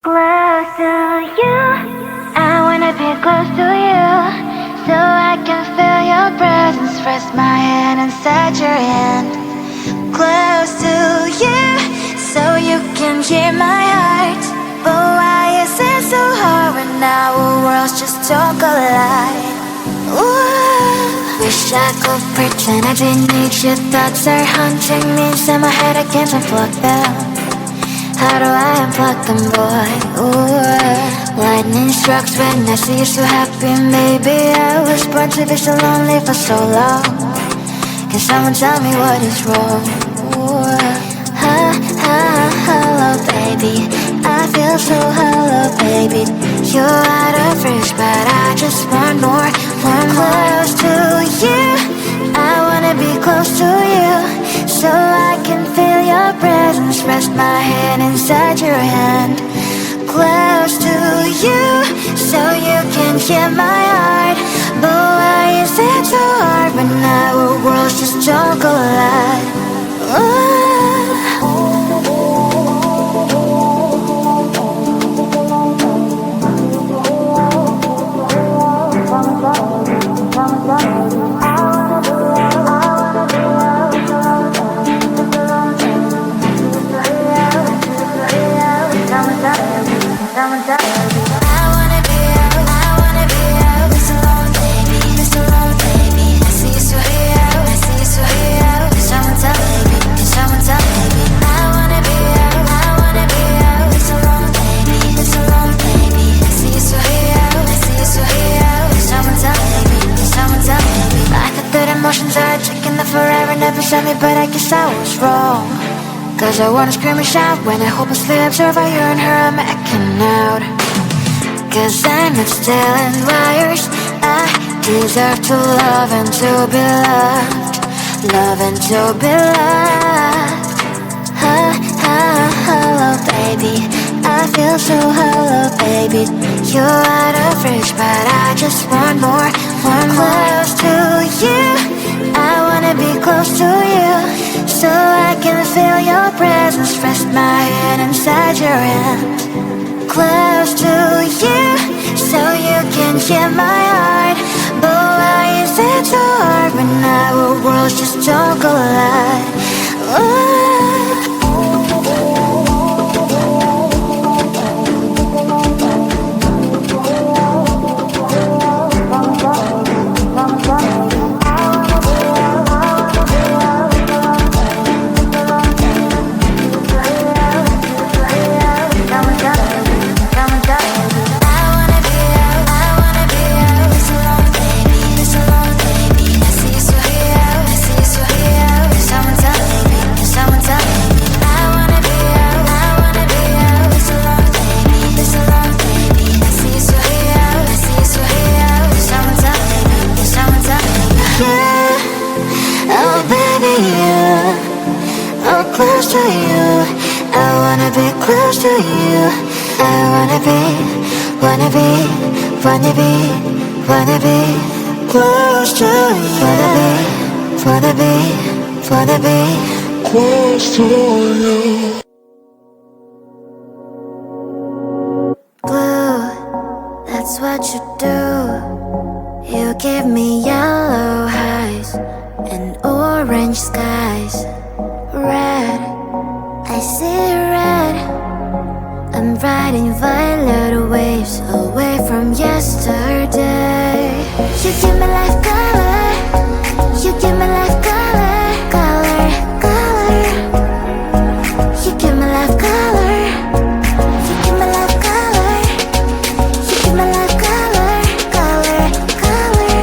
Close to you, I wanna be close to you, so I can feel your presence. Rest my hand inside your hand. Close to you, so you can hear my heart. But why is it so hard when our worlds just don't collide? Ooh. Wish I could pretend I didn't need you. Thoughts are haunting me, inside my head I can't unplug them. How do I unplug them, boy? Ooh. Lightning strikes when I see you so happy. Maybe I was born to be so lonely for so long. Can someone tell me what is wrong? Ooh. Hello, baby. I feel so hollow, baby. You're out of reach, but I just want more. Close to you, I wanna be close to you, so I can feel your presence. Rest my hand inside your hand. Close to you, so you can hear my heart. But why is it so hard when our worlds just don't collide? Ooh. Emotions are taking the forever, never said me, but I guess I was wrong. Cause I wanna scream and shout when I hopelessly observe how you and her I'm acting out. Cause I'm not stealing wires, I deserve to love and to be loved. Love and to be loved. Hello, baby. I feel so hollow, baby. You're out of reach, but I just want more. Close to you, I wanna be close to you, so I can feel your presence. Rest my hand inside your hand. Close to you, so you can hear my heart. But why is it so hard when our worlds just don't collide? Ooh. Close to you, I wanna be close to you. I wanna be close to you. Wanna be close to you. Blue, that's what you do. You give me yellow eyes and orange skies. Red, I see red. I'm riding violet waves away from yesterday. You give me life color. You give me life color. Color, color. You give me life color. You give me life color. You give me life color. Color, color.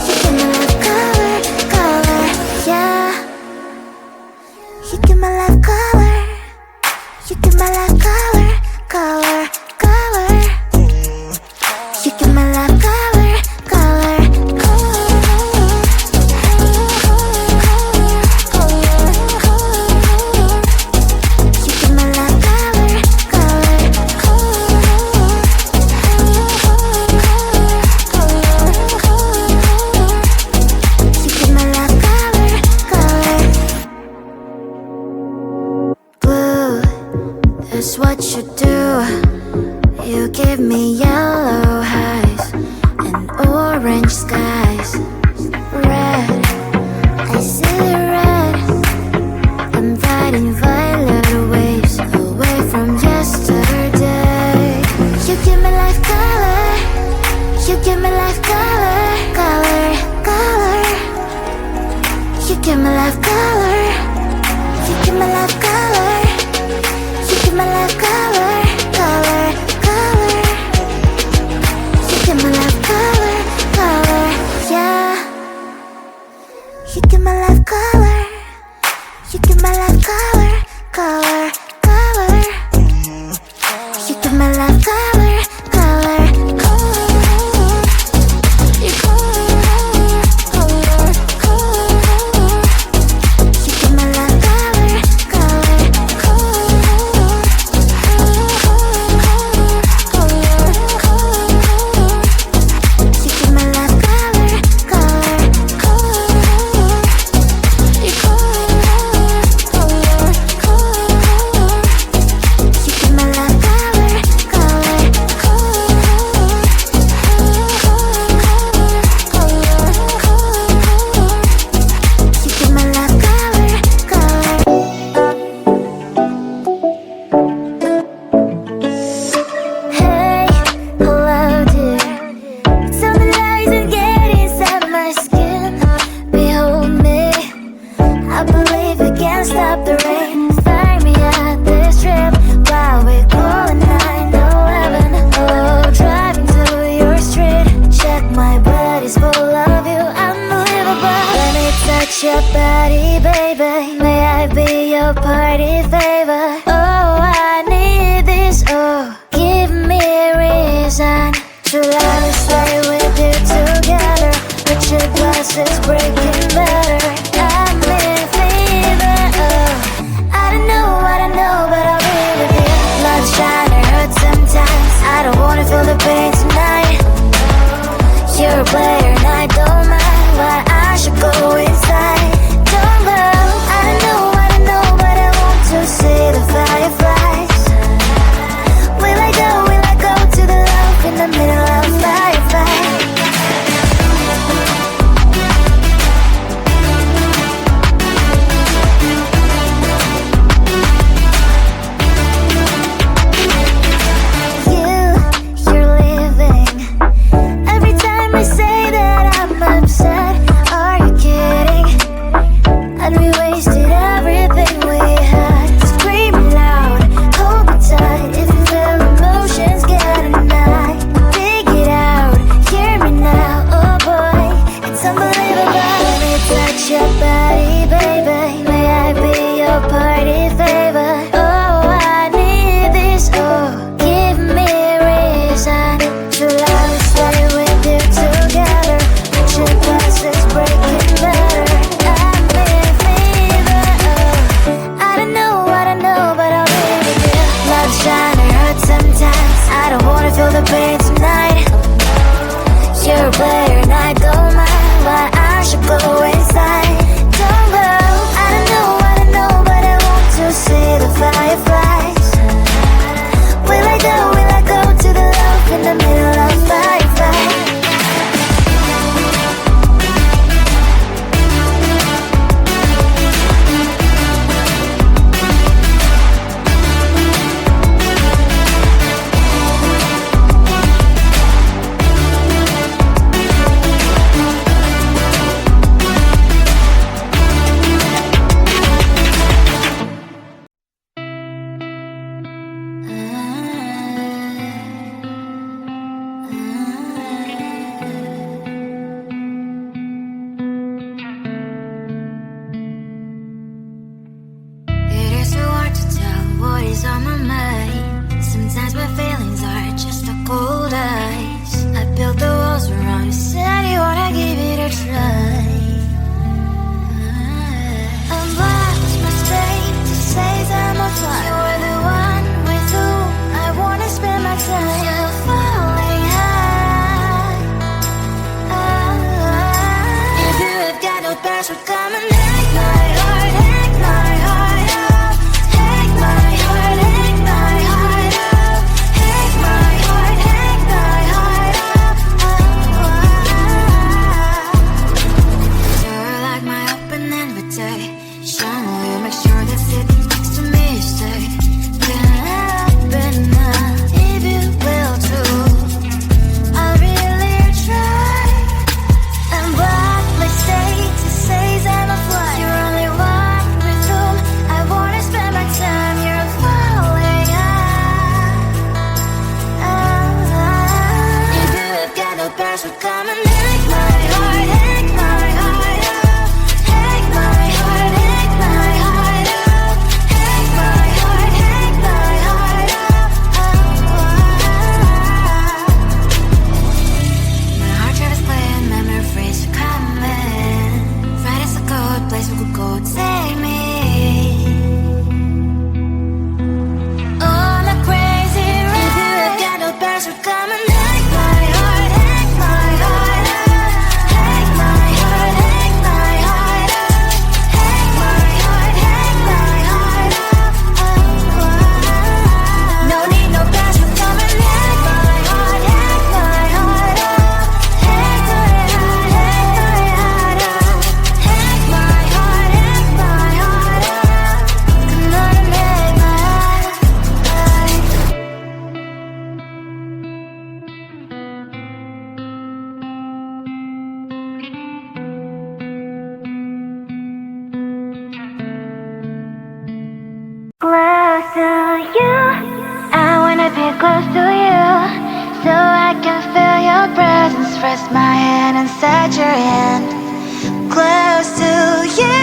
You give me life color. Color, yeah. You give my life color. You give my life color. Color, color. You give my life color. Color, you give my life color. Color, you give my life color. Color. Blue, that's what you do. You give me yellow highs and orange skies. Red, I see red. I'm riding violet waves away from yesterday. You give me life color. You give me life color, color, color. You give me life color. You give me life color. You give me life color, color, color. You give me life color, color, yeah. You give me life color. You give me life color, color, color. You give me life color, color, color. You color, color, color. You give me life color, color, color. You give me life color, color, color. You color, color, color. You give me life color, color, color. You give me life color, color. Hey, hello dear. Tell me lies and get inside my skin. Behold me, I believe we can't stop the rain. Fire me at this trip while we're calling 911. Oh, driving to your street. Check my body's full of you, unbelievable. Let me touch your body, baby. May I be your party favor? Oh, I need this. Oh, give me a reason to let me stay with you together. But your glass is breaking better. I'm in fever. Oh, I don't know what I know, but I'll be with you. Love shine or hurt sometimes. I don't wanna feel the pain tonight. You're a player and I don't mind why I should go inside. Don't go. I don't know what I know, but I want to see the fireflies. Will I go to the love in the middle of fireflies? You're leaving. Every time I say that I'm upset, are you kidding? And we wasted everything we had. Screaming loud, hold me tight. If you feel emotions getting high, dig it out, hear me now. Oh boy, it's unbelievable. Let me touch your body, baby. May I be your party favor? Oh, I need this. Oh, give me a reason to let me stay with you together. But your glass is breaking better. I'm in fever. Oh, I don't know what I know, but I'll be with you. Love shine or hurt sometimes. I don't wanna feel the pain tonight. You're a player and I don't mind why I should go inside. Don't go. I don't know what I know, but I want to see the fireflies. Will I go to the love in the middle of fireflies? close to you, so I can feel your presence. Rest my hand inside your hand. Close to you,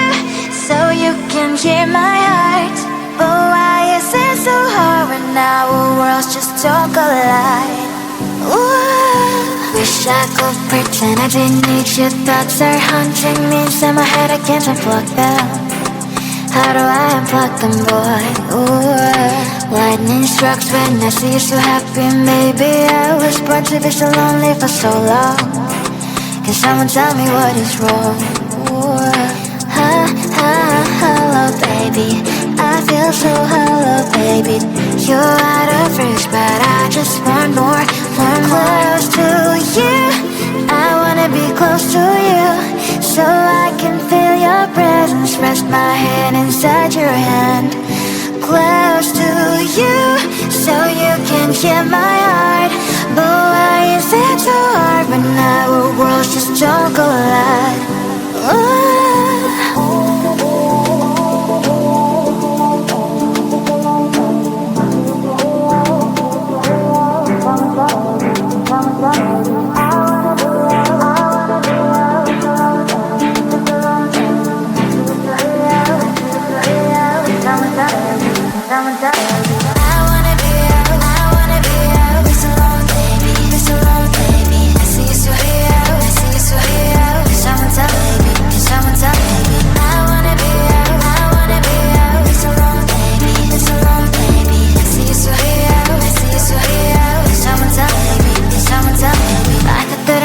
so you can hear my heart. But why is it so hard when our worlds just don't collide? Ooh, wish I could pretend I didn't need you. Thoughts are haunting me inside my head, I can't unplug them. How do I unplug them, boy? Ooh, lightning strikes when I see you so happy. Maybe I was born to be so lonely for so long. Can someone tell me what is wrong? Ooh, hello, baby. I feel so hello, baby. You're out of reach, but I just want more. Close to you, I wanna be close to you, so I can feel your presence. Rest my hand inside your hand. Close to you, so you can hear my heart. But why is it so hard when our worlds just don't collide? Ooh.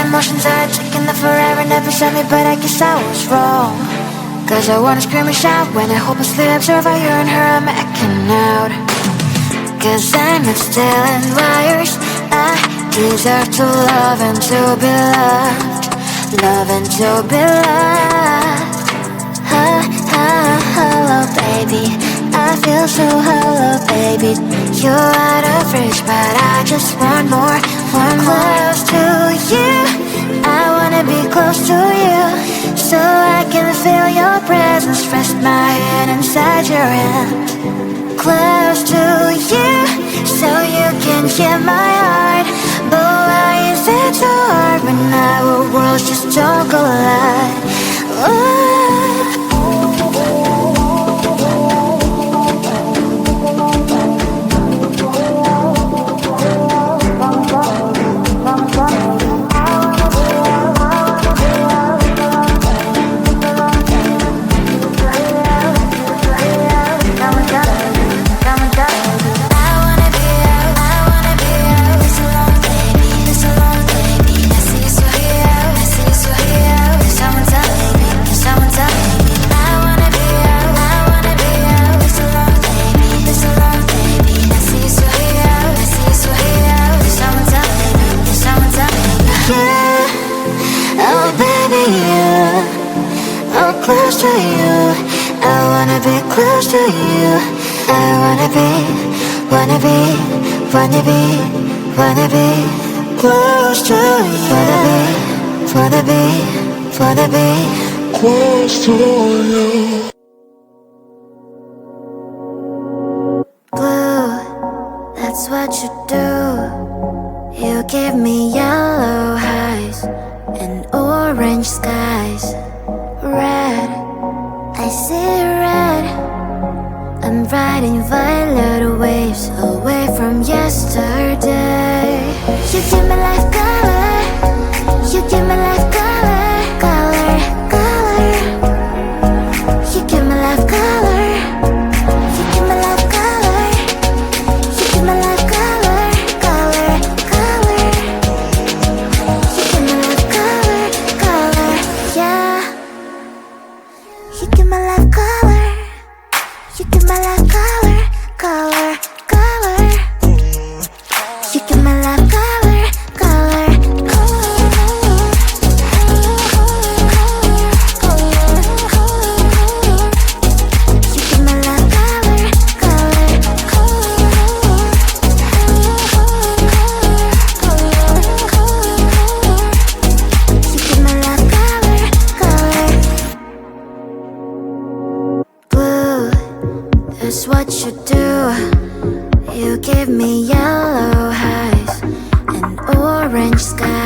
Emotions are taking the forever, never saw me, but I guess I was wrong. Cause I wanna scream and shout when I hopelessly observe how you and her are acting out. Cause I'm not stealing wires, I deserve to love and to be loved. Love and to be loved. Hello, baby. I feel so hello, baby. You're out of reach, but I just want more. Close to you, I wanna be close to you, so I can feel your presence. Rest my hand inside your hand. Close to you, so you can hear my heart. But why is it so hard when our worlds just don't collide? Ooh. Close to you, I wanna be close to you. I wanna be close to you. Wanna be close to you. Blue, that's what you do. You give me yellow highs and orange skies. Red, I see red. I'm riding violet waves away from yesterday. You give me life color. You give me life color. Color, color. You give me life color. You give me life color. You give me life color. Color, color. You give me life color. Color, yeah. You give my life color. You give my life color. Color, color. You give my life color. orange skies.